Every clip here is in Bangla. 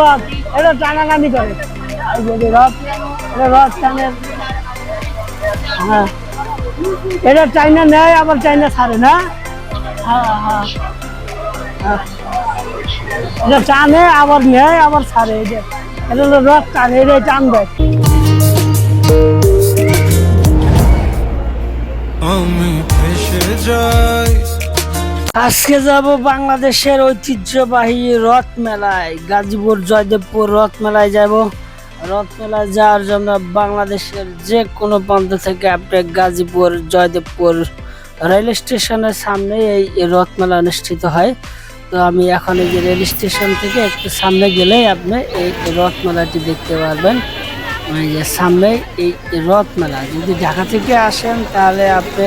লক, এটা টানাটানি করে। এই যে রথ, এটা রথ টানের। হ্যাঁ, এটা চাইনা নেয় আবার চাইনা ছাড়ে না। হ্যাঁ হ্যাঁ হ্যাঁ, এটা টানে আবার নেয় আবার ছাড়ে। এই যে এটা হলো রথ টানে, এটা টান দেয়। আমি ভেসে যাই। আজকে যাব বাংলাদেশের ঐতিহ্যবাহী রথ মেলায়, গাজীপুর জয়দেবপুর রথ মেলায় যাব। রথ মেলায় যাওয়ার জন্য বাংলাদেশের যে কোনো প্রান্ত থেকে আপনি গাজীপুর জয়দেবপুর রেল স্টেশনের সামনে এই রথ মেলা অনুষ্ঠিত হয়। তো আমি এখন এই যে রেল স্টেশন থেকে একটু সামনে গেলেই আপনি এই রথ মেলাটি দেখতে পারবেন। এই যে সামনে এই রথ মেলা, যদি ঢাকা থেকে আসেন তাহলে আপনি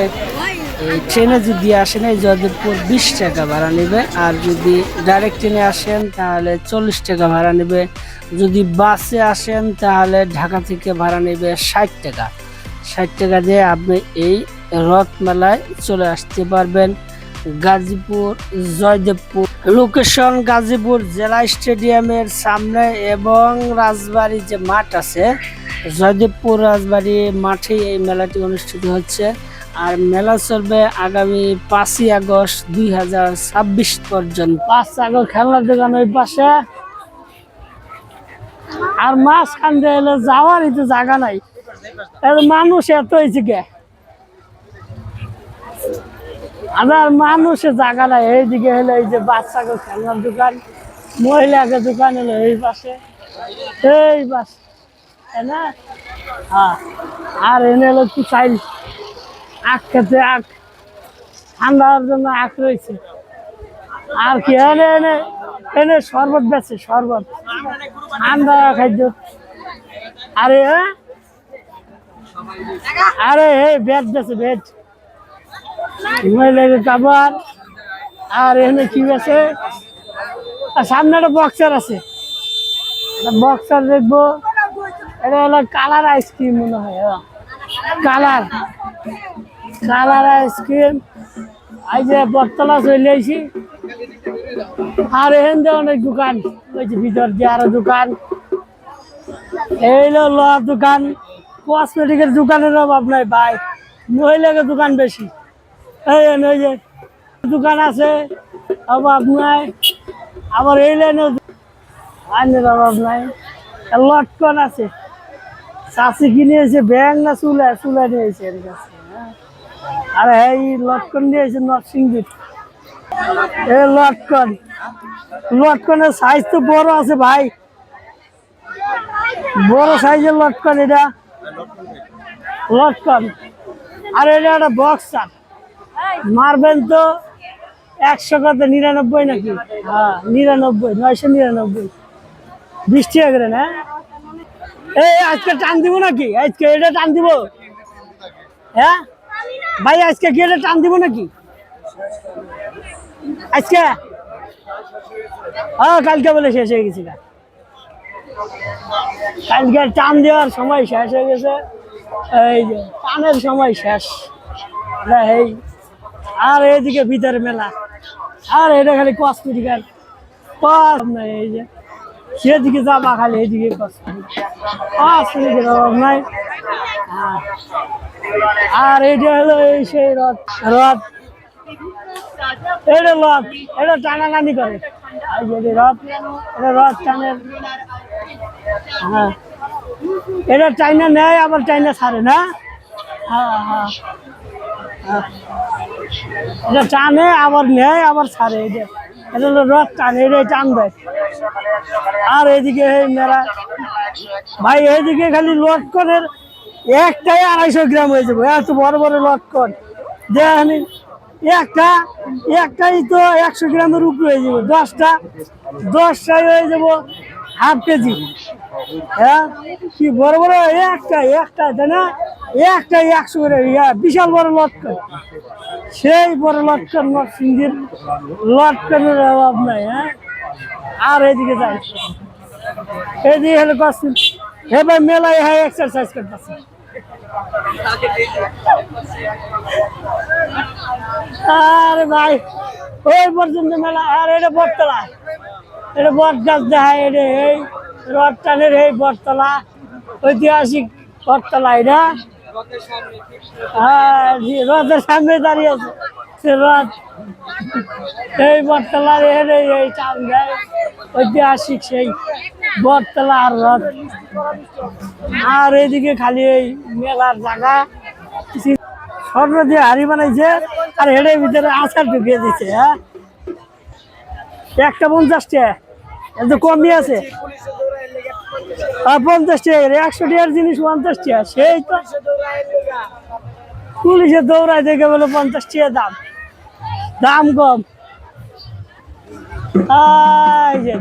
এই ট্রেনে যদি আসেন এই জয়দেবপুর 20 টাকা ভাড়া নেবে, আর যদি ডাইরেক্ট ট্রেনে আসেন তাহলে 40 টাকা ভাড়া নেবে। যদি বাসে আসেন তাহলে ঢাকা থেকে ভাড়া নেবে 60 টাকা। 60 টাকা দিয়ে আপনি এই রথ মেলায় চলে আসতে পারবেন। গাজীপুর জয়দেবপুর, লোকেশন গাজীপুর জেলা স্টেডিয়ামের সামনে এবং রাজবাড়ি যে মাঠ আছে, জয়দেবপুর রাজবাড়ি মাঠে এই মেলাটি অনুষ্ঠিত হচ্ছে। আর মেলা চলবে আগামী 5ই আগস্ট 2026 পর্যন্ত। 5 আগস্ট খেলনার দোকান ওই পাশে, আর মাঝখান দিয়ে এলে যাওয়ারই তো জায়গা নাই। মানুষ এত হয়েছে কে, আর মানুষের জায়গা নাই। এইদিকে হলো এই যে বাচ্চাকে খেলনার দোকান, মহিলাকে দোকান হলো এই পাশে, এই পাশে, তাই না? হ্যাঁ, আর এনে হলো কি চাইল, আখ খেতে আখ, ঠান্ডার জন্য আখ রয়েছে। আর কি এনে এনে এনে শরবত বেছে, শরবত ঠান্ডা খাদ্য। আরে আরে এই বেড বেছে, বেড মহিলাকে খাবার। আর এখানে কি আছে, সামনে একটা বক্সার আছে, বক্সার দেখবো। এটা হলো কালার আইসক্রিম মনে হয়, কালার কালার আইসক্রিম। এই যে বটতলা চলে আইছি। আর এখান দিয়ে অনেক দোকান, ওই যে ভিতর দিয়ে আরো দোকান। এই হলো লোহার দোকান, কসমেটিকের দোকানের অভাব নাই ভাই, মহিলাকে দোকান বেশি। এই যে দোকান আছে, অভাব নাই। আবার এই লাইনে আইনের অভাব নাই। লটকন আছে, চাষি কিনেছে ব্যাং না চুলা, চুলা নিয়েছে এর কাছে। আর এই লটকন নিয়েছে নরসিংদীর। এই লটকন, লটকনের সাইজ তো বড় আছে ভাই, বড় সাইজের লটকন এটা, লটকন। আর এটা একটা বক্সার, মারবেন তো 100 কত 99 নাকি? হ্যাঁ 99, 999, 20 টাকা করে না? এই আজকে টান দিব নাকি? আজকে এটা টান দিব? হ্যাঁ ভাই, আজকে কি এটা টান দিব নাকি আজকে? হ্যাঁ কালকে বলে শেষ হয়ে গেছিল, কালকে টান দেওয়ার সময় শেষ হয়ে গেছে। এই যে টানের সময় শেষ। এই আর এইদিকে ভিতরে মেলা, আর এটা খালি কসমেটিকের কম নাই। এই যে সেদিকে যাবা খালি, এইদিকে কসমেটিকের অভাব নাই। আর এইটা হলো এই সেই রথ, রথ এটা রথ, এটা টানাটানি করে। এই যে রথ, এটা রথ টানের। হ্যাঁ, এটা চাইনা নেয় আবার চাইনা ছাড়ে না। হ্যাঁ হ্যাঁ হ্যাঁ, এটা টানে আবার নেয় আবার ছাড়ে। এটা এটা হলো রথ টানে, এটা টান দেয়। আর এদিকে মেলা ভাই, এইদিকে খালি লটকনের একটাই 250 গ্রাম হয়ে যাবে, এত বড় বড় লটকন দেখেন। একটাই তো 100 গ্রামের উপরে হয়ে যাবে, 10টাই হয়ে যাবো হাফ কেজি। হ্যাঁ কি বড় বড়, একটাই তাই না? একটাই 100 করে, বিশাল বড় লটকন, সেই বড় লটকন। নরসিংদীর লটকনের অভাব নাই। হ্যাঁ, আর এইদিকে যাই, এইদিকে হলো কসমিক। হে ভাই মেলায় হ্যাঁ এক্সারসাইজ করতেছে। আরে ভাই ওই পর্যন্ত মেলা। আর এটা বটতলা, এটা বট গাছ দেখায়, এটা এই রথ টানের এই বটতলা, ঐতিহাসিক বটতলা এটা। হ্যাঁ, রথের সামনে দাঁড়িয়ে আছে সে রথ, এই বটতলার এই টান দেয়, ঐতিহাসিক সেই বটতলা আর রথ। আর এইদিকে খালি এই মেলার জায়গা, স্বর্ণ দিয়ে হাড়ি বানাইছে আর হেডের ভিতরে আচার ঢুকিয়ে দিচ্ছে। হ্যাঁ, একটা 50 টাকা, এত কমই আছে। 50 টাকা, 100 টাকার জিনিস 50 টাকা, সেই তো পুলিশে দৌড়ায় দেখে বলে 50 টাকা দাম, দাম কম।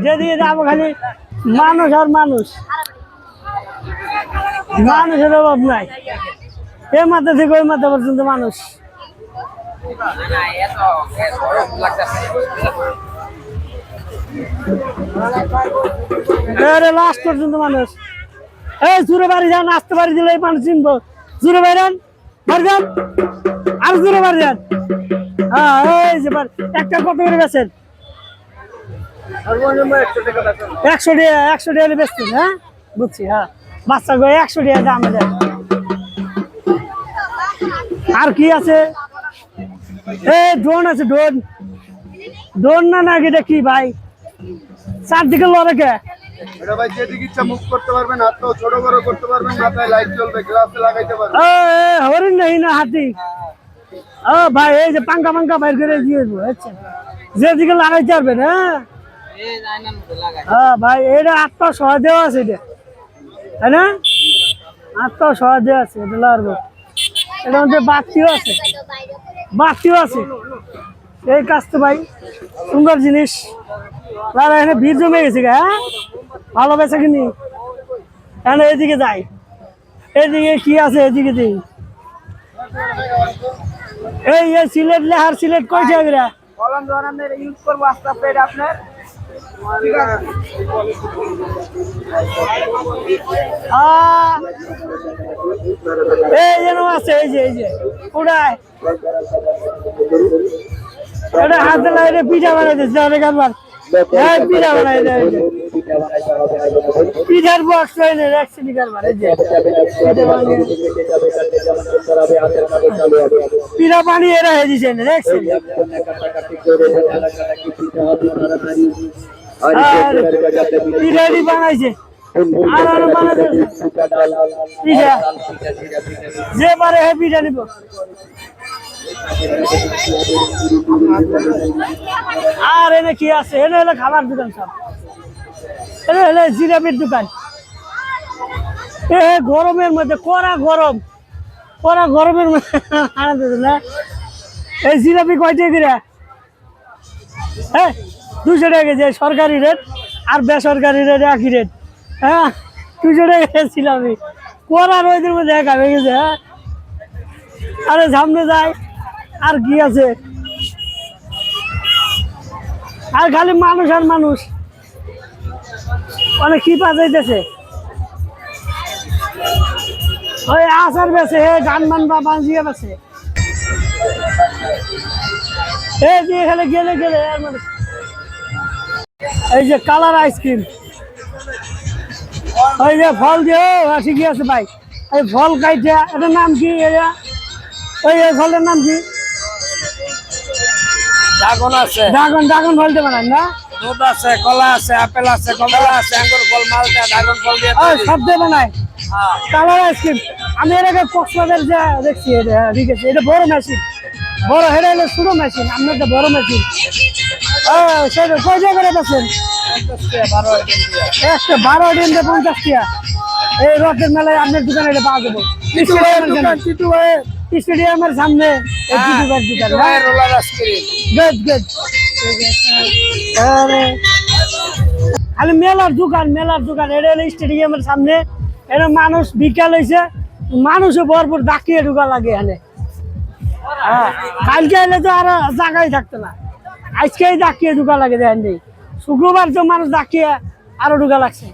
যেদিকে যাবো খালি মানুষ আর মানুষ, মানুষের অভাব নাই, এ মাথা থেকে ওই মাথা পর্যন্ত মানুষ। লাস্ট পর্যন্ত মানুষ। এই জুড়ে বাড়ি যান, আসতে বাড়ি দিলে এই মানুষ চিনবো। জুড়ে বাইরান, বাড়ি যান, আর জুড়ে বাড়ি যান। হ্যাঁ, এই যে একটা কত করে বেছেন? 100 টাকা, 100 টাকা বেচছেন। হ্যাঁ, বুঝছি। হ্যাঁ, বাচ্চা গো 100 টাকা দাম দেয়। আর কি আছে? এই ড্রোন আছে, ড্রোন। ড্রোন না নাকি এটা কি ভাই? চারদিকে লড়ে কে? এটা ভাই যেদিকে ইচ্ছা মুভ করতে পারবেন, হাতটাও ছোট বড় করতে পারবেন, মাথায় লাইট জ্বলবে, গ্লাসে লাগাইতে পারবেন। হরিণ নেই না হাতি? ও ভাই, এই যে পাঙ্কা পাঙ্কা বাইর করে দিয়ে দেবো, আচ্ছা, যেদিকে লাগাইতে পারবেন। হ্যাঁ হ্যাঁ ভাই, এটা 800 দেওয়া আছে, এটা তাই না? 800 দেওয়া আছে, এটা লাগবে। এটার মধ্যে বাতিও আছে, বাতিও আছে। এই কাজ তো ভাই সুন্দর জিনিস। এখানে ভিড় জমে গেছে। হ্যাঁ, ভালো বেচা কিনি। এখানে এদিকে যাই, এদিকে কি আছে এদিকে দিই। এই সিলেট লেহার, সিলেট কয় টাকা? ইউজ করবো আস্তে আস্তে আপনার। এই যেন আছে, এই যে উড়ায়, এটা হাতে লাগে পিঠা বানাই দিচ্ছে অনেক। আমার পিঠা বানাই দেয়, পিঠার বক্স রাখছি কারবার। এই যে পিঠা বানিয়ে রেখে দিচ্ছেন, দেখছেন? পিঠাটি বানাইছে আর আরো বানাইছে পিঠা, যে পারে হে পিঠা নিব। আর এনে কি আছে? এনে হলো খাবার দোকান, সব এনে হলো জিলাপির দোকান। গরমের মধ্যে, কড়া গরম, কড়া গরমের মধ্যে না। এই জিলাপি কয় টাকা করে? হ্যাঁ, 200 টাকা কেজি। সরকারি রেট আর বেসরকারি রেট একই রেট। হ্যাঁ, 200 টাকা জিলাপি, কড়া রোদের মধ্যে একা হয়ে গেছে। হ্যাঁ, আরে সামনে যায় আর কি আছে? আর খালি মানুষ আর মানুষ, অনেক কি পা যাইতেছে। ওই আচার বেছে, হে গান মান বা বাঁধিয়ে বেছে। এই যে এখানে গেলে গেলে এই যে কালার আইসক্রিম, ওই যে ফল দিয়ে ঠিকই আছে ভাই। এই ফল খাইছে, এটার নাম কি? ওই ফলের নাম কি? ড্রাগন আছে, ড্রাগন। ড্রাগন ফলটা বানান না? দুধ আছে, কলা আছে, আপেল আছে, কমলা আছে, আঙ্গুর ফল, মালটা, ড্রাগন ফল দিয়ে সব দিয়ে বানায় কালার আইসক্রিম। আমি এর আগে কক্সবাজার যা দেখছি, ঠিক আছে, এটা বড় মেশিন, বড়। এটা হলো ছোট মেশিন, আপনার তো বড় মেশিন। সেটা কয় টাকা করে বেছেন? 12 দিন 50 টাকা। এই রথের মেলায় আপনার দোকানে এটা পাওয়া যাবে। স্টেডিয়ামের সামনে রোলার আইসক্রিম। খালি মেলার দোকান, মেলার দোকান। এটা হলো স্টেডিয়ামের সামনে। এটা মানুষ বিকাল হয়েছে, মানুষও ভরপুর, ডাকিয়ে ঢুকা লাগে এখানে। হ্যাঁ, কালকে এলে তো আর জায়গায় থাকতো না, আজকেই ডাকিয়ে ঢুকা লাগে। দেখেন নেই, শুক্রবার তো মানুষ ডাকিয়ে আরো ঢুকা লাগছে।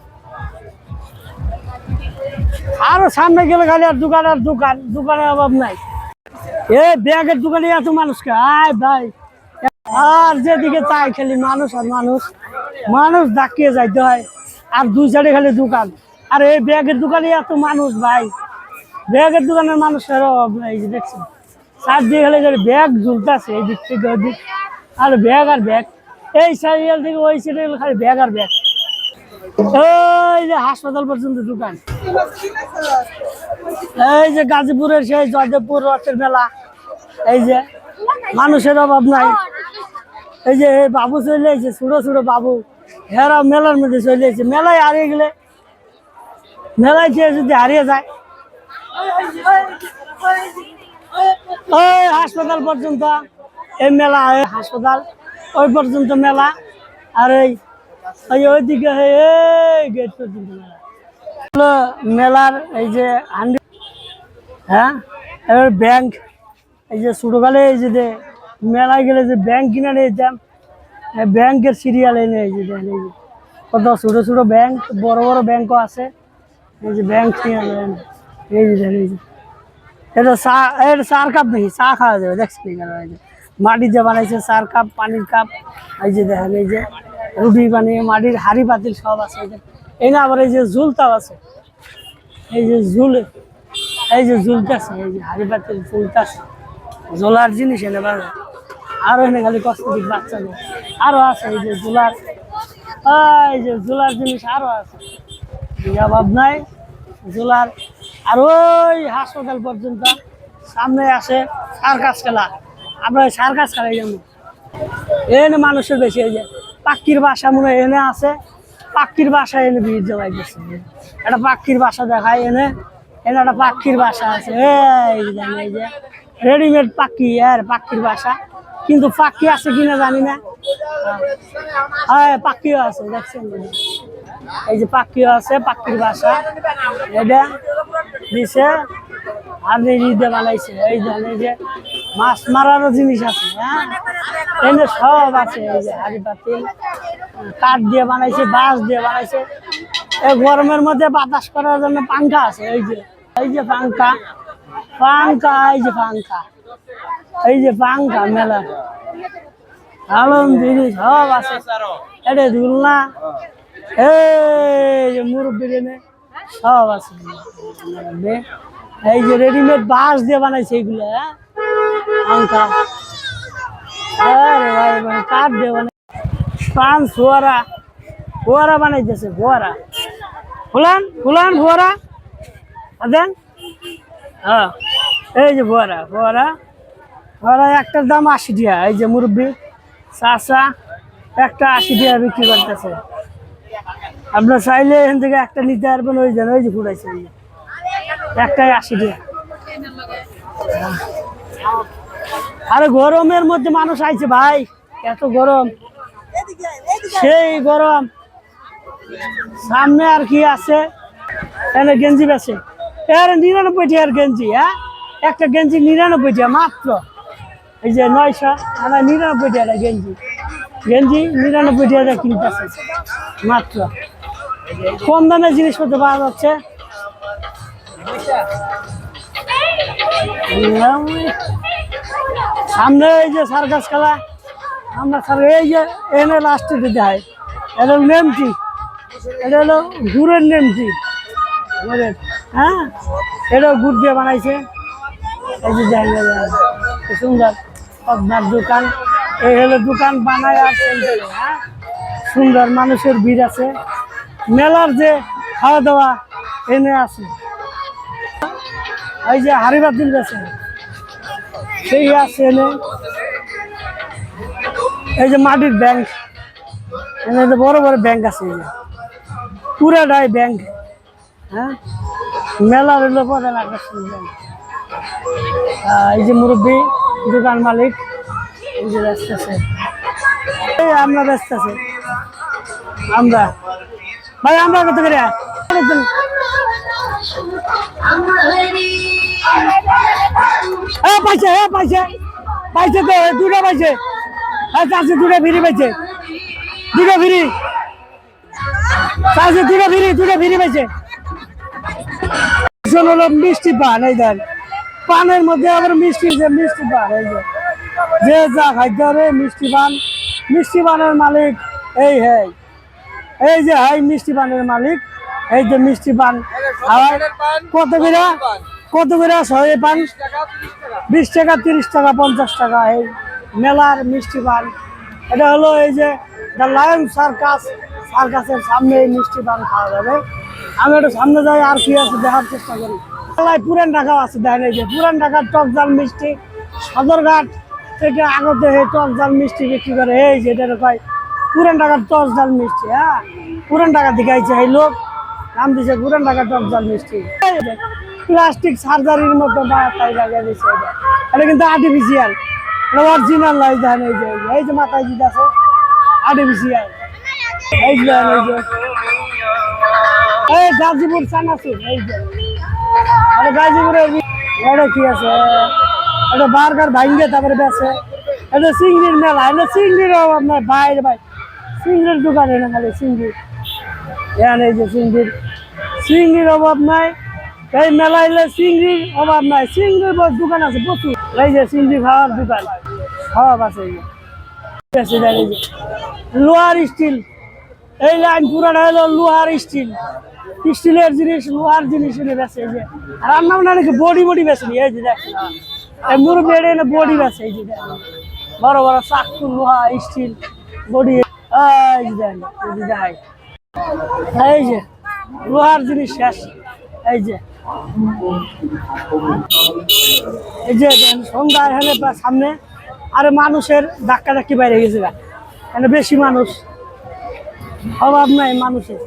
আরো সামনে গেলে খালি আর দোকান আর দোকান, দোকানের অভাব নাই। ব্যাগের দোকানে এত মানুষকে, আয় ভাই। আর যেদিকে চাই খালি মানুষ আর মানুষ। মানুষ ডাকিয়ে যাইতে হয়, আর দুই সাইডে খালি দোকান। আর এই ব্যাগের দোকানে এত মানুষ ভাই, ব্যাগের দোকানের মানুষের অভাব নাই। এই যে দেখছেন সাইড দিয়ে খালি ব্যাগ ঝুলতেছে এই দিক থেকে ওই দিক, আর ব্যাগ আর ব্যাগ, এই সাইড থেকে ওই সাইডে খালি ব্যাগ আর ব্যাগ। এই যে হাসপাতাল পর্যন্ত দোকান। এই যে গাজীপুরের সেই জয়দেবপুর রথের মেলা, এই যে মানুষের অভাব নাই। এই যে বাবু চলে এসেছে, ছোট ছোট বাবু, এরা মেলার মধ্যে চলে এসেছে। মেলায় হারিয়ে গেলে, মেলায় যে যদি হারিয়ে যায়, ওই হাসপাতাল পর্যন্ত এই মেলা, হাসপাতাল ওই পর্যন্ত মেলা, আর ওইদিকে এই গেট পর্যন্ত মেলা। মেলার এই যে হ্যাঁ, এবার ব্যাংক, এই যে ছোটকালে এই যে মেলায় গেলে যে ব্যাংক কিনে নিয়ে যেতাম, ব্যাংকের সিরিয়াল এনে এই যে দেখেন, এই যে কত ছোট ছোট ব্যাংক, বড় বড় ব্যাংকও আছে। এই যে ব্যাংক সিরিয়াল এই যে দেখেন, এই যে এটা চা, এটা চার কাপ নাকি চা খাওয়া যাবে দেখছেন। এই যে মাটি দিয়ে বানাইছে চার কাপ, পানির কাপ। এই যে দেখেন, এই যে রুটি বানিয়ে মাটির হাড়ি পাতিল সব আছে। এই না আবার এই যে ঝুলতাও আছে, এই যে ঝুলে, এই যে ঝুলতেছে, এই যে হাড়ি পাতিল ঝুলতেছে, ঝোলার জিনিস এনে বাবা। আরো এনে খালি কসমেটিক বাচ্চাদের আরো আছে, এই যে ঝোলার, এই যে ঝোলার জিনিস আরো আছে, অভাব নাই ঝোলার। আর ওই হাসপাতাল পর্যন্ত সামনে আসে সার্কাস খেলা, আমরা সার্কাস খেলাই যাবো। এনে মানুষের বেশি, এই যে পাখির বাসা মনে হয় এনে আছে, পাখির বাসা এনে ভিড় জমাই গেছে। একটা পাখির বাসা দেখায় এনে, এনে একটা পাখির বাসা আছে। এই যে রেডিমেড পাখি, আর পাখির বাসা, কিন্তু পাখি আছে কিনা জানি না। হ্যাঁ পাখিও আছে দেখছেন, এই যে পাখিও আছে, পাখির বাসা এটা দিছে। আর ঈদে বানাইছে, এই যে মাছ মারারও জিনিস আছে। হ্যাঁ এনে সব আছে, এই যে হাড়ি পাতিল কাঠ দিয়ে বানাইছে, বাঁশ দিয়ে বানাইছে। এই গরমের মধ্যে বাতাস করার জন্য পাঙ্খা আছে। এই যে পাঙ্খা, এই যে পাঙ্খা, এই যে পাঙ্খা মেলা আলম জিনিস সব আছে। এটা দুলনা, এই যে মুরব্বী সব আছে। এই যে রেডিমেড বাঁশ দিয়ে বানাইছে এইগুলো, হ্যাঁ পাঙ্খা। আরে ভাই কাঠ দিয়ে বানাই, পান ফোয়ারা, ফোয়ারা বানাইতেছে, ফোয়ারা ফুলান ফুলান ফোয়ারা দেন। হ্যাঁ এই যে ফোয়ারা, ফোয়ারা একটার দাম 80 টাকা। এই যে মুরব্বী চাচা একটা 80 টাকা বিক্রি করতেছে। আপনার চাইলে এখান থেকে একটা নিতে পারবেন। ওই যেন ওই যে ফুটাইছে, একটাই 80 টাকা। আরে গরমের মধ্যে মানুষ আইছে ভাই, এত গরম, সেই গরম। সামনে আর কি আছে, এখানে গেঞ্জি বেছে 99 টাকার গেঞ্জি। হ্যাঁ একটা গেঞ্জি 99 টাকা মাত্র। এই যে 900, 99 টাকা গেঞ্জি, 99 টাকা কিনতেছে মাত্র। কম দামে জিনিসপত্র পাওয়া যাচ্ছে। সামনে এই যে সার্কাস খেলা, আমরা এই যে এনে লাস্টে দিতে হয়। এটা হলো নেমটি, এটা হলো গুড়ের নেমটি। হ্যাঁ এটাও গুড় দিয়ে বানাইছে। এই যে দেখেন সুন্দর পদ্মার দোকান, এই হলো দোকান বানায় আর হ্যাঁ সুন্দর, মানুষের ভিড় আছে। মেলার যে খাওয়া দাওয়া এনে আছে, এই যে হাড়ি পাতিল বেছে সেই আছে এনে। এই যে মাটির ব্যাংক, এনে যে বড় বড় ব্যাংক আছে, এই যে পুরাটাই ব্যাংক। হ্যাঁ মেলার হলো প্রধান আকর্ষণ ব্যাংক। এই যে মুরব্বী দোকান মালিক, এই যে ব্যস্ত আছে, এই আমরা ব্যস্ত আছে। আমরা ভাই আমরা কত করে পাইছে, পাইছে পাইছে তো দুটো পাইছে, চাষি দুটো ফিরি পাইছে, দুটো ফিরি চাষি দুটো ফিরি পাইছে। হলো মিষ্টি পান, এই দেন পানের মধ্যে আবার মিষ্টি, যে মিষ্টি পান, এই যে যা খাইতে হবে মিষ্টি পান। মিষ্টি পানের মালিক এই হ্যাঁ এই যে হাই মিষ্টি পানের মালিক, এই যে মিষ্টি পান খাওয়ায় কত করে সবাই পান 20 টাকা 30 টাকা 50 টাকা। এই মেলার মিষ্টি পান, এটা হলো এই যে দ্য লায়ন সার্কাসের সামনে এই মিষ্টি পান খাওয়া যাবে। আমি একটু সামনে যাই, আর কি আছে দেখার চেষ্টা করি। মেলায় পুরান ঢাকাও আছে, দেখেন এই যে পুরান ঢাকার টক জাল মিষ্টি, সদরঘাট থেকে আগত এই টক জাল মিষ্টি বিক্রি করে। এই যে এটা কয় পুরান ঢাকার টক জাল মিষ্টি। হ্যাঁ, পুরান ঢাকা দিকে আইছে এই লোক, নাম দিছে পুরান ঢাকার টক জাল মিষ্টি। প্লাস্টিক সার্জারির মতো মাথায় লাগিয়ে দিচ্ছে, এটা কিন্তু আর্টিফিশিয়াল, অরিজিনাল নয়। দেখেন এই যে মাথায় যেটা আছে আর্টিফিশিয়াল। এই যে এই গাজীপুর চানাচুর, এই যে গাজীপুরে এটা কি আছে, এটা বার্গার ভাঙ্গে তারপরে বেছে। এটা চিংড়ির মেলা, এটা চিংড়ির অভাব নাই বাইরে ভাই, চিংড়ির দোকান এনে খালি চিংড়ি। এই যে চিংড়ির অভাব নাই, এই মেলা এলে চিংড়ির অভাব নাই, চিংড়ির দোকান আছে প্রচুর। এই যে চিংড়ি খাওয়ার দোকান সব আছে। লোহার স্টিল, এই লাইন পুরাটা হলো লোহার স্টিলের জিনিস, লোহার জিনিস এনে বেছে। এই যে রান্না বান্না নাকি বডি বেছে নি। এই যে দেখেন এই মুরব্বী এনে বডি বেছে। এই যে দেখেন বড় বড় চাকু, লোহা স্টিল বডি। এই যে দেখেন এই যে লোহার জিনিস শেষ। এই যে সন্ধ্যা এখানে সামনে আরে মানুষের ধাক্কা ধাক্কি বাইরে গেছে, এখানে বেশি মানুষ, অভাব নাই মানুষের,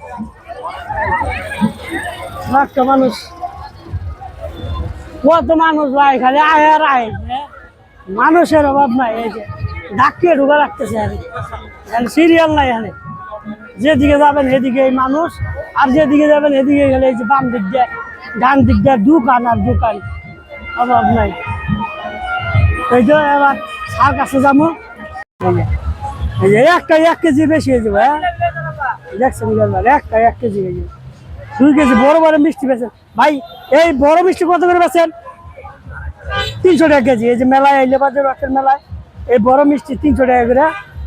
মানুষ কত মানুষ ভাই, খালি আয় আর আয়, মানুষের অভাব নাই। এই যে ধাক্কিয়ে ঢুকা রাখতেছে, সিরিয়াল নাই এখানে, যেদিকে যাবেন সেদিকে মানুষ, আর যেদিকে যাবেন এদিকে গেলে এই যে বাম দিক দিয়ে ডান দিক দিয়ে দোকান আর দোকান, অভাব নাই। এই যে এবার সার কাছে যাবো, এই যে একটা 1 কেজি বেশি হয়ে যাবে। হ্যাঁ দেখছেন একটা 1 কেজি হয়ে যাবে, 2 কেজি বড় বড় মিষ্টি বেছেন ভাই। এই বড় মিষ্টি কত করে বেছেন? 300 টাকা কেজি। এই যে মেলায় এই লেবাজের রথের মেলায় এই বড় মিষ্টি 300 টাকা করে,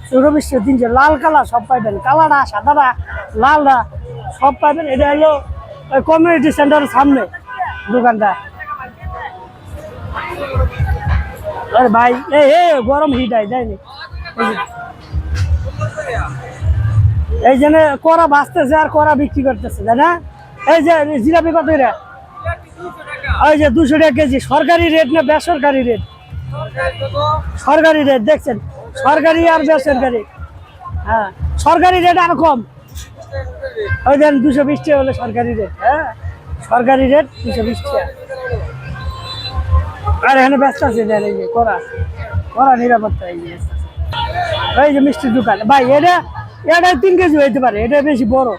ছোট মিষ্টি 300। লাল কালার সব পাইবেন, কালারটা সাদাটা লালটা সব পাইবেন। এটা হলো কমিউনিটি সেন্টারের সামনে দোকানটা। আরে ভাই এই গরম হিট আই যায়নি, এই জন্য কড়া ভাজতেছে আর কড়া বিক্রি করতেছে, তাই না? এই যে জিলাপি কত করে? ওই যে 200 টাকা কেজি। সরকারি রেট না বেসরকারি রেট? সরকারি রেট, দেখছেন সরকারি আর বেসরকারি। হ্যাঁ সরকারি রেট আর কম, ওই দেন 220 টাকা হলে সরকারি রেট। হ্যাঁ সরকারি রেট 220 টাকা। আর এখানে ব্যস্ত আছে, দেন এই যে কড়া নিরাপত্তা। এই যে মিষ্টির দোকান ভাই, এটা 3 কেজি হইতে পারে, এটা বেশি বড়,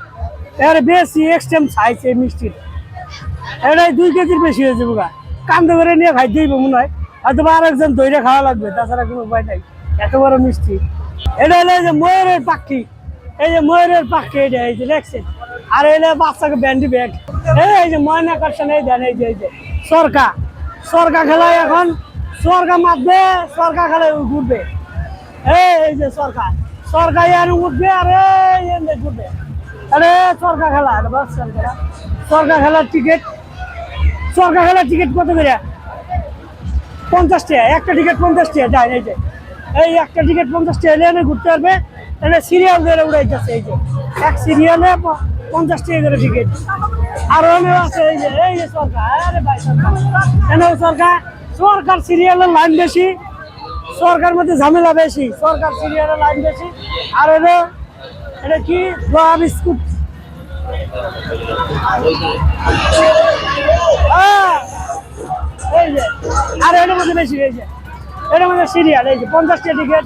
এর বেশি এক্সট্রিম সাইজ। এই মিষ্টির এটাই 2 কেজির বেশি হয়েছে বুকা, কান্দ করে নিয়ে খাই দিব মনে হয়, হয়তো আরেকজন দইটা খাওয়া লাগবে, তাছাড়া কোনো উপায় নাই। এত বড় মিষ্টি। এটা হলো এই যে ময়ূরের পাখি, এই যে ময়ূরের পাখি, এটা এই যে দেখছেন। আর এলে বাচ্চাকে ব্যান্ডি ব্যাগ, এই যে ময়না কাটছেন। এই দেন এই যে সরকা খেলায় এখন, সরকা মারবে, সরকা খেলায় ঘুরবে। এই যে সরকা আর উঠবে, আর এই ঘুরবে। আরে সরকা খেলা, সরকা খেলার টিকিট কত করে? 50 টাকা একটা টিকিট, 50 টাকা যায়। এই একটা টিকিট 50 টাকা এনে ঘুরতে পারবে। তাহলে সিরিয়াল ধরে উড়াইতেছে, এই যে এক সিরিয়ালে 50 টাকা করে টিকিট। আর আছে এই যে সরকার, আরে ভাই সরকার সিরিয়ালের লাইন বেশি, সরকার মধ্যে ঝামেলা বেশি, সরকার সিরিয়ালের লাইন বেশি। আর এটা কি বিস্কুট, এই যে আর এটার মধ্যে বেশি, এই যে এটার মধ্যে সিরিয়াল। এই যে 50 টাকা টিকিট,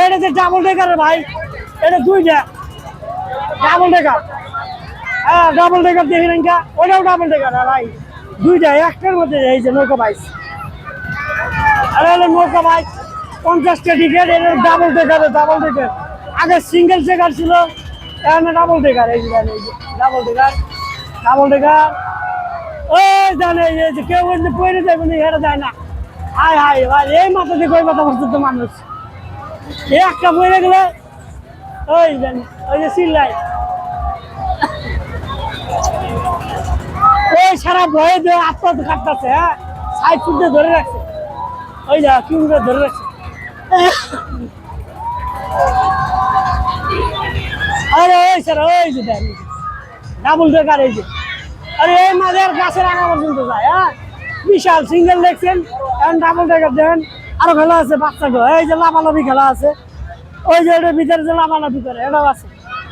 এটা যে ডাবল ডেকার ভাই, এটা 2টা ডাবল ডেকার। হ্যাঁ ডাবল ডেকার দেখি না, ওটাও ডাবল ডেকার ভাই, 2টা একটার মধ্যে। এই যে নৌকা বাইস, আরে হলো নৌকা বাইস 50 টাকা টিকিট। এটা ডাবল ডেকার। আগে সিঙ্গেল ডেকার ছিল, এখন ডাবল ডেকার। এই যে ডাবল ডেকার। ওই জানে এই যে কেউ পড়ে যাবে না, হেরে যায় না। হাই ভাই, এই মাথা দিয়ে ওই মাথা পর্যন্ত মানুষ, একটা পড়ে গেলে ওই দেন ওই যে চিল্লাই ওই সারা ভয়ে দিয়ে আত্মহত্যা কাটতেছে হ্যাঁ সাইড ফুটে ধরে রাখছে ওই যা কি ধরে রাখছে আরে ওই স্যার ওই যে দেন ডাবল ডেকার এই যে আরে এই মাঝের গাছের আগা পর্যন্ত যায় হ্যাঁ বিশাল সিঙ্গেল দেখছেন এখন ডাবল ডেকার দেখেন আরো খেলা আছে বাচ্চাকে এই যে লাফালাফি খেলা আছে ওই যে এটার ভিতরে যে লাফালাফি করে এটাও আছে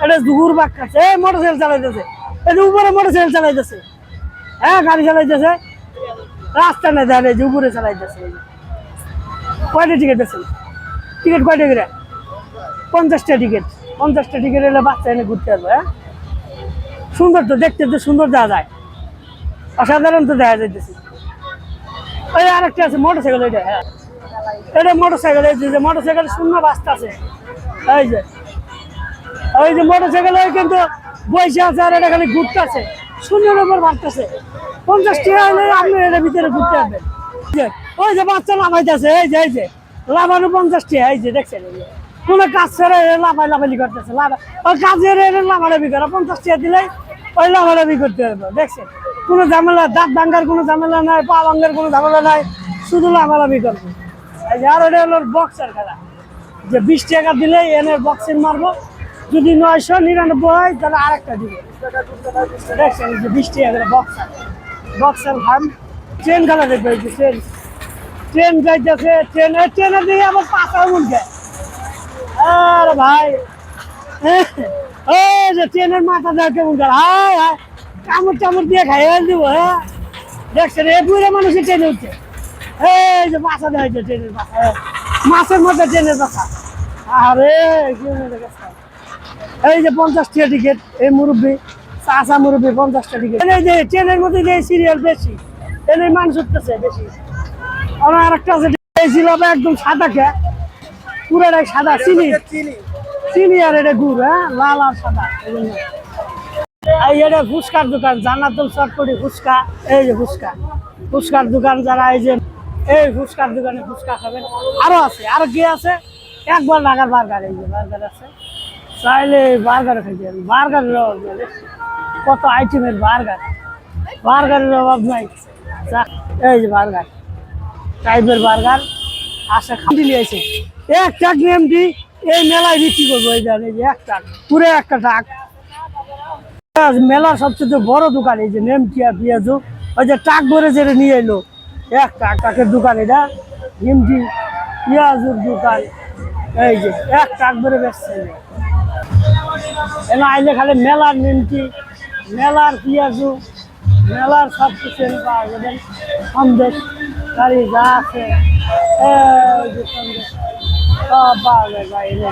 এটা দুপুর বাক খাচ্ছে এই মোটরসাইকেল চালাইতেছে এটা উপরে মোটরসাইকেল চালাইতেছে হ্যাঁ গাড়ি চালাইতেছে রাস্তা না দেয় যে উপরে চালাইতেছে কয়টা টিকিট আছে টিকিট কয়টা করে 50টা টিকিট 50টা টিকিট এলে বাচ্চা এনে ঘুরতে আসবে হ্যাঁ সুন্দর তো দেখতে তো সুন্দর দেখা যায় অসাধারণ তো দেখা যাইতেছে ওই আরেকটা আছে মোটরসাইকেল ওইটা হ্যাঁ এটা মোটরসাইকেল এই যে মোটরসাইকেল শূন্য রাস্তা আছে এই যে ওই যে মোটরসাইকেল ওই কিন্তু বসে আছে আর এটা খালি ঘুরতে আছে শূন্যের উপর বাড়তেছে 50 টাকা হলে আপনি এর ভিতরে ঘুরতে আসবেন ওই যে বাচ্চা লাফাইতেছে এই যে লাফানো 50 টাকা এই যে দেখছেন কোনো কাজ ছাড়া লাফালাফালি করতেছে ওই কাজের লাফালাফি করে 50 টাকা দিলে ওই লাফালাফি করতে পারবো দেখছেন কোনো ঝামেলা দাঁত ভাঙ্গার কোনো ঝামেলা নাই পা ভাঙ্গার কোনো ঝামেলা নাই শুধু লাফালাফি করবো এই যে আর ওটা হলো বক্সের খেলা যে 20 টাকা দিলে এনের বক্সিং মারবো যদি 999 হয় তাহলে আরেকটা দিবে দেখছেন যে 20 টাকা করে বক্সার খান ট্রেন খেলা দেখবে এই যে ট্রেন যাইতেছে ট্রেনে দিয়ে আবার পাতা উঠবে আরে ভাই এই যে ট্রেনের মাথা দেওয়া কেমন করে হায় হায় কামড় চামড় দিয়ে খাইয়ে দিব হ্যাঁ দেখছেন এই বুড়ে মানুষের ট্রেনে উঠছে এই যে মাছা দেওয়া হয়েছে ট্রেনের মাথা মাছের মধ্যে ট্রেনের মাথা আরে এই যে 50 টাকা টিকিট এই মুরব্বী চাষা মুরব্বী 50 টিকিট এই যে ট্রেনের মধ্যে যে সিরিয়াল বেশি ট্রেনের মানুষ উঠতেছে বেশি আর একটা আছে ছিল একদম সাদা খেয়ে পুরোটাই সাদা চিনি আর এটা গুড় হ্যাঁ লাল আর সাদা এই এটা ফুচকার দোকান জান্নাতুল চটপটি ফুচকা এই যে ফুচকার দোকান যারা এই যে এই ফুচকার দোকানে ফুচকা খাবেন আরো আছে আরো কি আছে একবার লাগার বার্গার এই যে বার্গার আছে চাইলে বার্গার খাইতে বার্গারের অভাব নেই কত আইটেমের বার্গারের অভাব নাই এই যে বার্গার টাইপের বার্গার আসে খাটি নিয়েছে এক টাক এমডি এই মেলায় বিক্রি করবো এই জানে যে এক টাক পুরো একটা টাক মেলার সবচেয়ে বড় দোকান এই যে নেমটিয়া পেঁয়াজু ওই যে টাক ভরে যেটা নিয়ে এলো এক টাকের দোকান এটা নেমটি পেঁয়াজুর দোকান এই যে এক টাক ভরে বেচছে এলা আইলে খালি মেলার নেমটি মেলার পেঁয়াজু মেলার সব কিছু পাওয়া যাবেন সন্দেশ গাড়ি যা আছে সব পাওয়া যায় বাইরে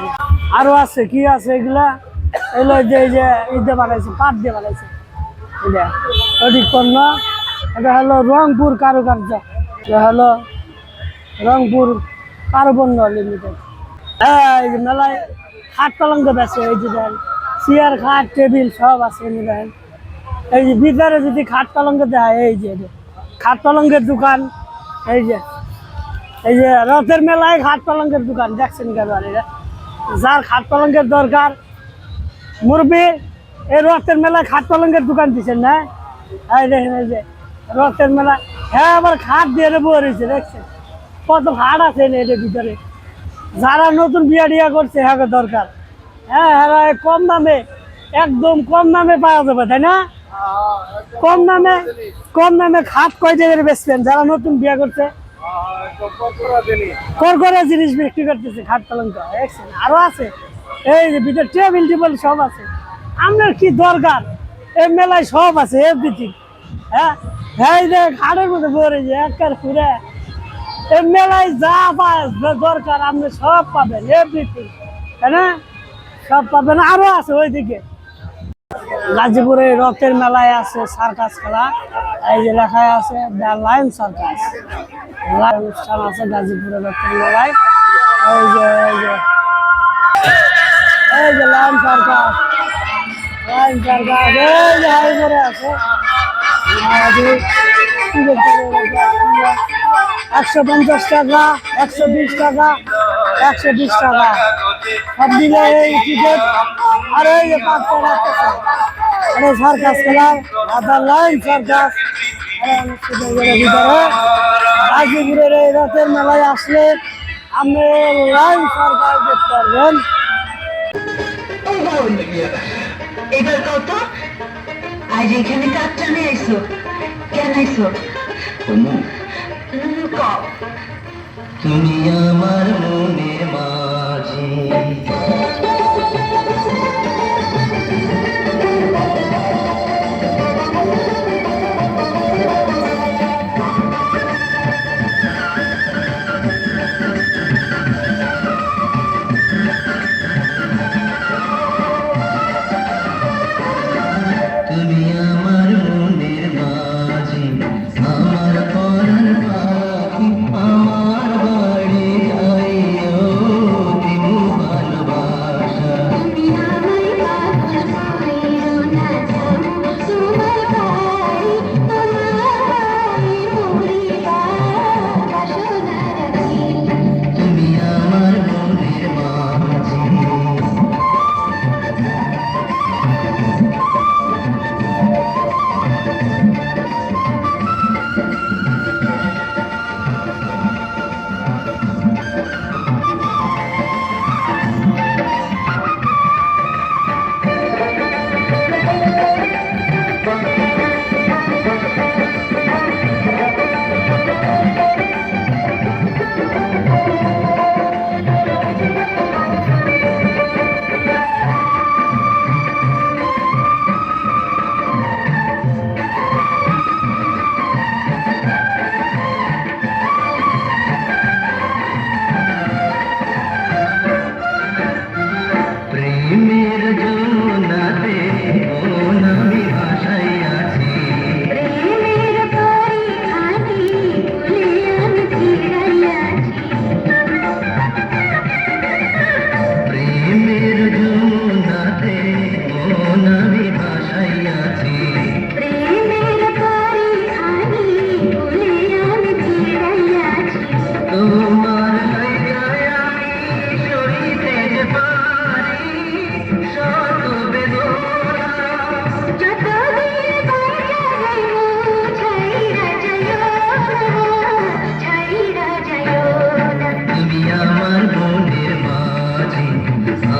আরো আছে কি আছে এগুলা এগুলো যে এই যে ঈদে বানাইছে পাট দিয়ে বানাইছে এটা সঠিক পণ্য এটা হলো রংপুর কারুকার্য এটা হলো রংপুর কারুপণ্য লিমিটেড এই যে মেলায় খাট পালঙ্ক আছে এই যে দেন চেয়ার খাট টেবিল সব আছে দেখেন এই যে ভিতরে যদি খাট পালঙ্ক দেয় এই যে খাট পালঙ্কের দোকান এই যে রথের মেলায় খাট পালঙ্কের দোকান দেখছেন কেন যার খাট পালঙ্কের দরকার মুরব্বী এই রথের মেলায় খাট পালঙ্কের দোকান দিচ্ছেন না এই দেখেন এই যে রথের মেলা হ্যাঁ আবার খাট দিয়ে বসেছে দেখছেন কত খাট আছে এটার ভিতরে যারা নতুন বিয়া করছে হ্যাঁ দরকার হ্যাঁ হ্যাঁ কম দামে একদম কম দামে পাওয়া যাবে তাই না কম দামে খাট কয় টাকার বেচবেন যারা নতুন বিয়া করছে করকরা জিনিস বিক্রি করতেছে খাট পালঙ্ক দেখছেন আরো আছে এই যে ভিতরে টেবিল সব আছে আপনার কি দরকার এই মেলায় সব আছে এভরিথিং হ্যাঁ এই যে খাটের মধ্যে পড়ে যে একবার ঘুরে এই মেলায় যা দরকার আপনি সব পাবেন এভরিথিং তাই না সব পাবেন আরো আছে ওইদিকে গাজীপুরে রথের মেলায় আছে সার্কাস খেলা এই যে লেখায় আছে দ্য লায়ন সার্কাস অনুষ্ঠান আছে গাজীপুরে রথের মেলায় এই যে লায়ন সার্কাস এই যে হাইজরে আছে 150 টাকা 120 টাকা 120 টাকা সব দিলে এই ক্রিকেট আর এই যে পাঁচটা রাখতেছে আরে সার্কাস খেলা আধার লাইন সার্কাস ভিতরে গাজীপুরের এই রথের মেলায় আসলে আপনি লাইন সার্কাস দেখতে পারবেন। এবার কত আজ এখানে কাজ টানে আইসো কেন আইসো কও তুমি আমার মনের মাঝি তুমি আমার মনের মাঝি আমার পরাণ পাখি আমার বাড়ি যাইও দিমু ভালোবাসা তুমি আমায় পাগল কইরো না তোমার ভাই মুড়িবা বাসনা রাখি তুমি আমার মনের মাঝি প্রেমের জোনাতে মন আমি ভাসাইয়াছি প্রেমের পরিখানি ভুলে আমি ফিরাইয়াছি প্রেমের জোনাতে মন আমি ভাসাইয়াছি প্রেমের পরিখানি ভুলে আমি ফিরাইয়াছি তোমার লাইগায় আমি সইতে যে পারি শত বেদনা যত দিন বাইরে যাইও ছাইরা যাইও না তুমি আমার মনের মাঝি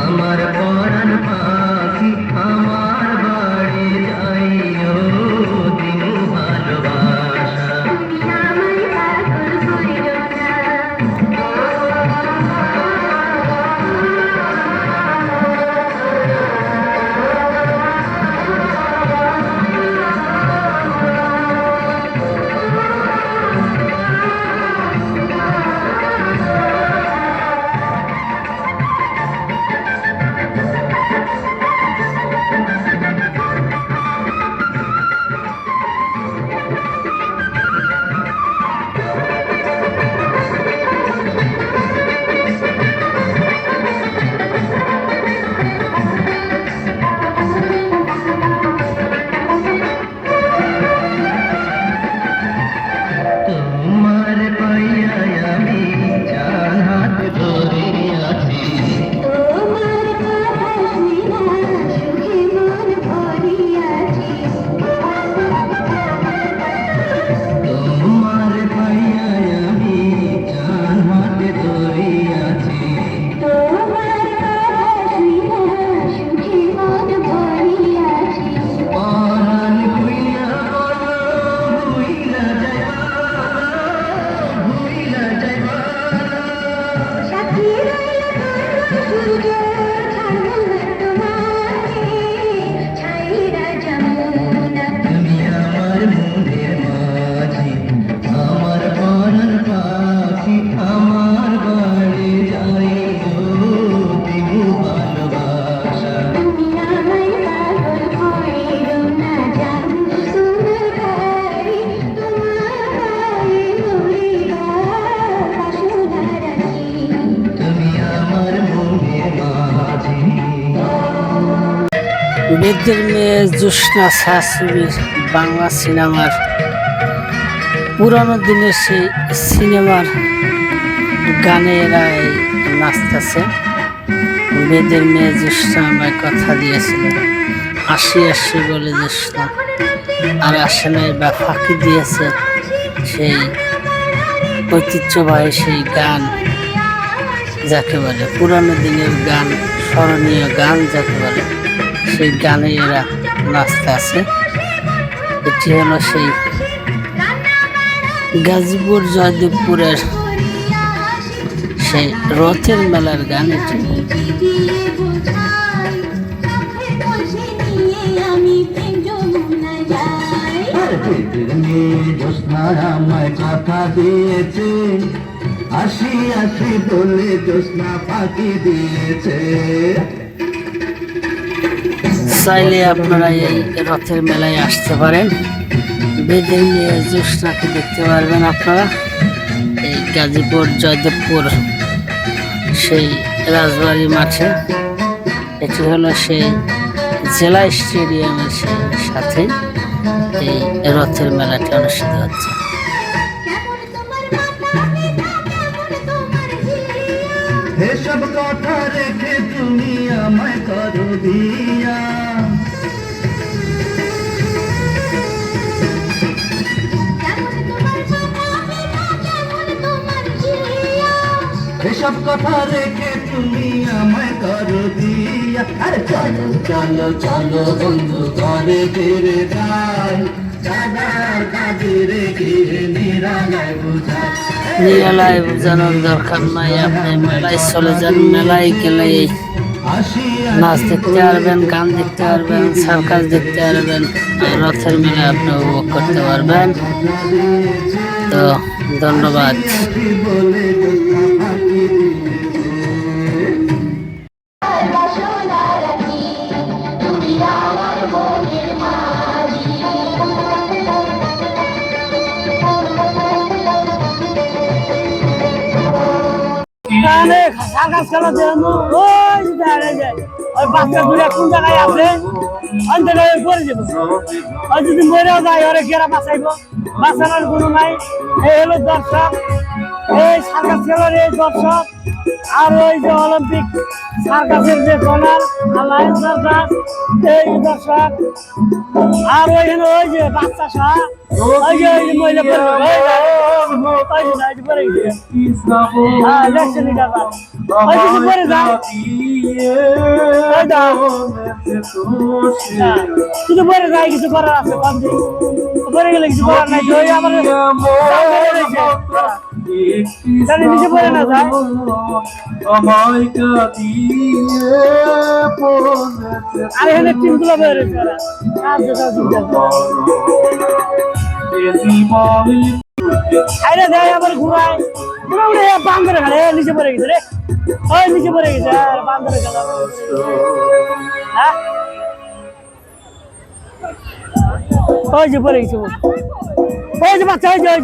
আমার পরাণ পাখি আমার বাড়ি যাইও দিমু ভালোবাসা তুমি আমায় পাগল কইরো না তোমার পাইয়া আমি চার হাত ধরে আছি তোমার কথা শুনিয়া সুখে মন ভরিয়াছি তোমার পাইয়া আমি চার হাত ধরে আছি তোমার কথা শুনিয়া সুখে মন ভরিয়াছি পরাণ ভুইলা বলো ভুইলা যাইবা ভুইলা যাইবা সাথী রইল সূর্য ছাড়ল তোমাকে ছাইরা যমুনা তুমি আমার মনের মাঝি আমার পরাণ পাখি আমার বাড়ি যাইও দিমু ভালোবাসা তুমি আমায় পাগল কইরো না জানু তোমার ভাই মুড়িবা বাসনা রাখি তুমি আমার মনের মাঝি বেদের মেয়ে জ্যোৎস্না শাশুড়ির বাংলা সিনেমার পুরানো দিনের সেই সিনেমার গানে এরা নাচতেছে। বেদের মেয়ে জ্যোৎস্না আমায় কথা দিয়েছিল, আসি আসি বলে জ্যোৎস্না, আর আসে নাই বা ফাঁকি দিয়েছে সেই ঐতিহ্যবাহী সেই গান, যাকে বলে পুরানো দিনের গান, স্মরণীয় গান যাকে বলে, সেই গানে এরা নাচতে আছে। এটি হলো সেই গাজীপুর জয়দেবপুরের সেই রথের মেলার গান এটি। জ্যোৎস্না আমায় কথা দিয়েছে, আসি আসি বলে জ্যোৎস্না ফাঁকি দিয়েছে। চাইলে আপনারা এই রথের মেলায় আসতে পারেন, বেদের মেয়ে জ্যোৎস্নাকে দেখতে পারবেন আপনারা এই গাজীপুর জয়দেবপুর সেই রাজবাড়ি মাঠে। এটি হলো সেই জেলা স্টেডিয়ামের সাথে এই রথের মেলাটি অনুষ্ঠিত হচ্ছে। এসব কথা রেখে তুমি আমায় করো বিয়া, এসব কথা রেখে তুমি আমায় করো বিয়া। আরে চলো চলো চলো বন্ধু ঘরে ফিরে যাই, দাদার কাজে রেখে নিরালায় বুঝাই। নিরালায় বোঝানোর দরকার নাই, আপনি মেলায় চলে যান। মেলায় গেলে নাচ দেখতে পারবেন, গান দেখতে পারবেন, সার্কাস দেখতে পারবেন, রথের মেলায় আপনি উপভোগ করতে পারবেন। তো ধন্যবাদ। সার্কাস খেলা দেখানো ওই দাঁড়িয়ে যায়, ওই বাচ্চা দূরে কোন জায়গায় আছে অন্তরে পড়ে যাবো। ওই যদি মরেও যায় ওরে কেরা বাঁচাইবো, বাঁচানোর কোনো নাই। এই হলো দর্শক, এই সার্কাস খেলার এই দর্শক, আর ওই যে অলিম্পিক সার্কাসের যে কর্নার আলায়েন্স সার্কাস এই দর্শক, আর ওইখানে ওই যে বাচ্চা সহ ওই যে মহিলা পড়ে হ্যাঁ দেখছেন এটা ওই যদি পড়ে যায় শুধু পড়ে যায়, কিছু করার আছে পড়ে গেলে কিছু করার নাই। ওই আমার নিচে পড়ে না যায়, আর এখানে টিমগুলো বের হয়েছে আরে দেয় আবার ঘুরায় ঘুরে বান্ধরে খেলে নিচে পড়ে গেছে রে, ওই নিচে পড়ে গেছে আর বান্ধরে খেলা। হ্যাঁ ওই যে পড়ে গেছে, ওই যে বাচ্চা, ওই যে এই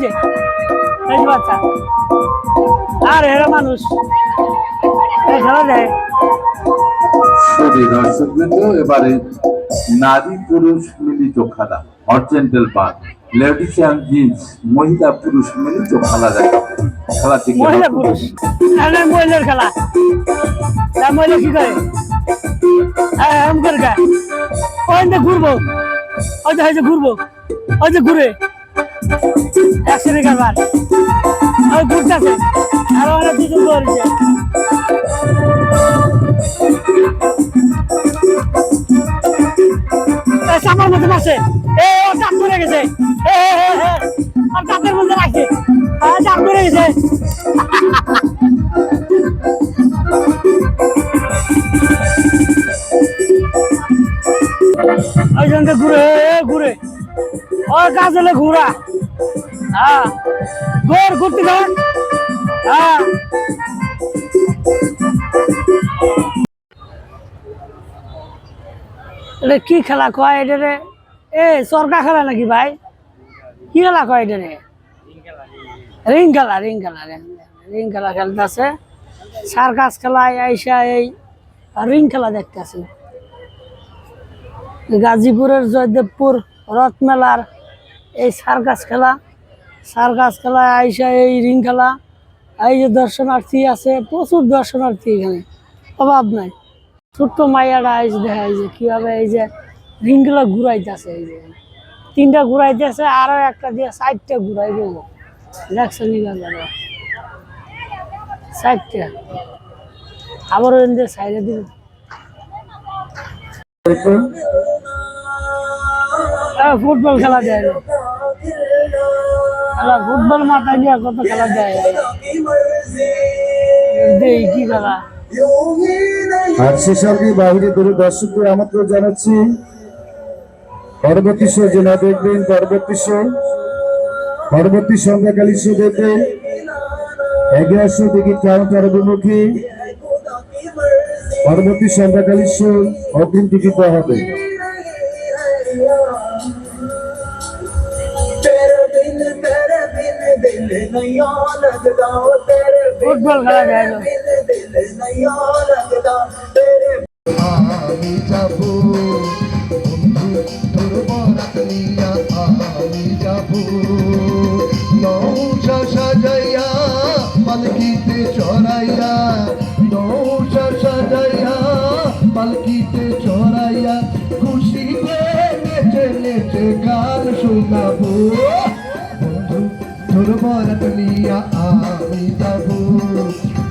যে বাচ্চা, আর এরা মানুষ খেলা দেয়। দর্শক বৃন্দ, এবারে নারী পুরুষ মিলিত খেলা horizontal bar, ladies and gents, মহিলা পুরুষ মিলিত খেলা দেখা। খেলা থেকে মহিলা পুরুষ মহিলার খেলা, মহিলা কি করে এম করে গায়, ওই যে ঘুরবো, ওই যে ঘুরবো, ওই যে ঘুরে একসাথে কারবার ওই ঘুরতেছে, আর ওরা দুজন ধরেছে। সামার মধ্যে মারছে, ও চাপ করে গেছে, আর চাপের মধ্যে রাখছে, চাপ করে গেছে। ওই জন্য ঘুরে ঘুরে ওর কাজ হলে ঘুরা, হ্যাঁ ঘুর ঘুরতে থাক। হ্যাঁ এটা কি খেলা কয় এটা রে? এ সরকার খেলা নাকি ভাই? কি খেলা কয় এটা রে? রিং খেলা, রিং খেলা, রিং খেলা খেলতেছে। সার্কাস খেলায় আইসা এই রিং খেলা দেখতেছে। গাজীপুরের জয়দেবপুর রথ মেলার এই সার্কাস খেলায় আইসা এই রিং খেলা। এই যে দর্শনার্থী আছে, প্রচুর দর্শনার্থী, এখানে অভাব নাই। ছোট্ট মাইয়াটা এই যে দেখা, এই যে কিভাবে এই যে রিংগুলো ঘুরাইতেছে, এই যে 3টা ঘুরাইতেছে, আরো একটা দিয়ে 4টা ঘুরাই দেবো। দেখছো নিবা 4টা আবার ওই দিয়ে সাইডে দিব। ফুটবল খেলা যায় না, ফুটবল মাথায় নিয়ে কত খেলা যায় কি খেলা। আর সেসব বাহিরে করে দর্শকদের আমন্ত্রণ জানাচ্ছি। পরবর্তী শো যেটা দেখবেন, পরবর্তী সন্ধ্যাকালী শো দেখবেন 1100 টিকিট কাউন্টার অভিমুখী। পরবর্তী সন্ধ্যাকালী শো অগ্রিম টিকিট দেওয়া হবে। ফুটবল খেলা যায় না। আমি যাব বন্ধু তোর বরাত নিয়া, আমি যাব নৌশা সাজাইয়া পালকিতে চড়াইয়া, নৌশা সাজাইয়া পালকিতে চড়াইয়া, খুশিতে নেচে নেচে গান শোনাবো। বন্ধু তোর বরাত নিয়া আমি যাব,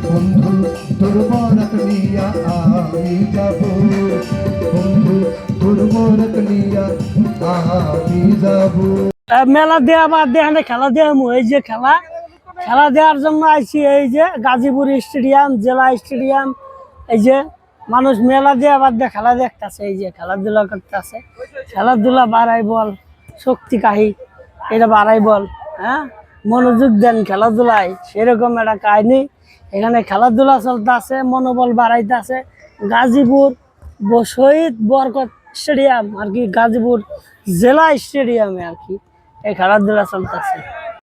বন্ধু তোর বরাত নিয়া আমি যাব, বন্ধু তোর বরাত নিয়া আমি যাব। মেলা দেওয়া বা দেখানে খেলা দেওয়া, এই যে খেলা দেওয়ার জন্য আইছি। এই যে গাজীপুর স্টেডিয়াম, জেলা স্টেডিয়াম, এই যে মানুষ মেলা দেওয়া বাদ দিয়ে খেলা দেখতেছে, এই যে খেলাধুলা করতেছে। খেলাধুলা বাড়াই বল, শক্তি কাহি, এটা বাড়াই বল। হ্যাঁ, মনোযোগ দেন খেলাধুলায়, সেরকম একটা কাহিনী। এখানে খেলাধুলা চলতেছে, মনোবল বাড়াইতেছে। গাজীপুর শহীদ বরকত স্টেডিয়াম আর কি, গাজীপুর জেলা স্টেডিয়ামে আর কি এই খেলাধুলা চলতেছে।